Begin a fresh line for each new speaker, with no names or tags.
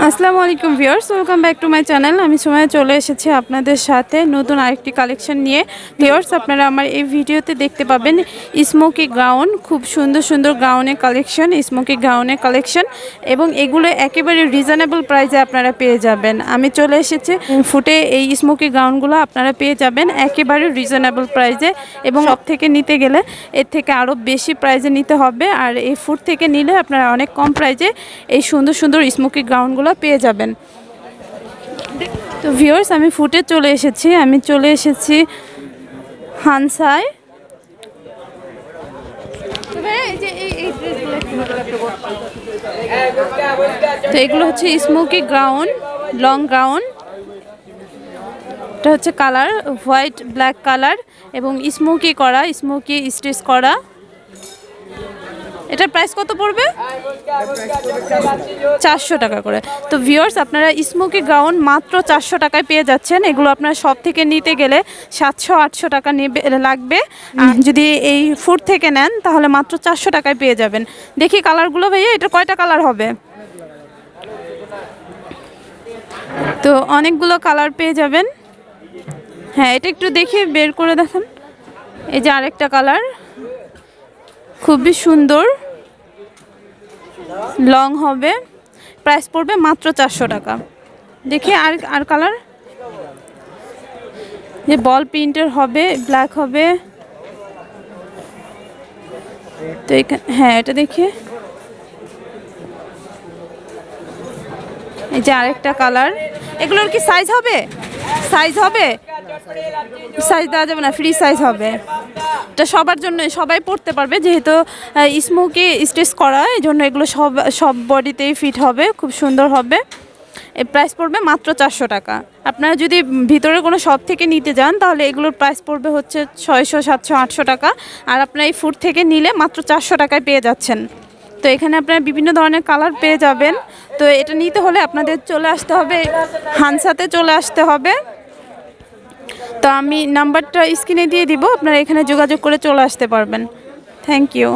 আসসালামু আলাইকুম viewers, welcome back to my channel. আমি সময় চলে এসেছি আপনাদের সাথে নতুন আরেকটি কালেকশন নিয়ে। ভিউয়ার্স, আপনারা আমার এই ভিডিওতে দেখতে পাবেন স্মোকি গাউন, খুব সুন্দর সুন্দর গাউনের কালেকশন, স্মোকি গাউনের কালেকশন, এবং এগুলো একেবারে রিজনেবল প্রাইসে আপনারা পেয়ে যাবেন। আমি চলে এসেছি ফুটে, এই স্মোকি গাউনগুলো আপনারা পেয়ে যাবেন একেবারে রিজনেবল প্রাইসে, এবং সব থেকে নিতে গেলে এর থেকে আরও বেশি প্রাইসে নিতে হবে। আর এই ফুট থেকে নিলে আপনারা অনেক কম প্রাইসে এই সুন্দর সুন্দর স্মোকি গাউনগুলো পেয়ে যাবেন। তো ভিউয়ার্স, আমি ফুটে চলে এসেছি হানসায়। তো এগুলো হচ্ছে স্মোকি গাউন, লং গাউন। এটা হচ্ছে কালার হোয়াইট ব্ল্যাক কালার এবং স্মোকি করা, স্মোকি স্টিচ করা। এটার প্রাইস কত পড়বে? 400 টাকা করে। তো ভিউয়ার্স, আপনারা স্মোকি গাউন মাত্র 400 টাকায় পেয়ে যাচ্ছেন। এগুলো আপনারা সব থেকে নিতে গেলে 700-800 টাকা লাগবে। যদি এই ফুট থেকে নেন তাহলে মাত্র 400 টাকায় পেয়ে যাবেন। দেখি কালারগুলো ভাইয়া, এটা কয়টা কালার হবে? তো অনেকগুলো কালার পেয়ে যাবেন। হ্যাঁ, এটা একটু দেখে বের করে দেখান। এই যে আরেকটা কালার, খুবই সুন্দর, লং হবে, প্রাইস পড়বে মাত্র 400 টাকা। দেখি আর কালার, যে বল প্রিন্টের হবে, ব্ল্যাক হবে। তো হ্যাঁ, এটা দেখি, এই যে আরেকটা কালার। এগুলোর কি সাইজ হবে? সাইজ দেওয়া যাবে না, ফ্রি সাইজ হবে। এটা সবার জন্য, সবাই পরতে পারবে, যেহেতু স্মোকি স্টিচ করা, এই জন্য এগুলো সব বডিতেই ফিট হবে, খুব সুন্দর হবে। এর প্রাইস পড়বে মাত্র 400 টাকা। আপনারা যদি ভিতরে কোনো শপ থেকে নিতে যান তাহলে এগুলোর প্রাইস পড়বে হচ্ছে 600, 700, 800 টাকা। আর আপনারা এই ফুট থেকে নিলে মাত্র 400 টাকায় পেয়ে যাচ্ছেন। তো এখানে আপনারা বিভিন্ন ধরনের কালার পেয়ে যাবেন। তো এটা নিতে হলে আপনাদের চলে আসতে হবে, হানসাতে চলে আসতে হবে। তো আমি নাম্বারটা স্ক্রিনে দিয়ে দিব, আপনারা এখানে যোগাযোগ করে চলে আসতে পারবেন। Thank you.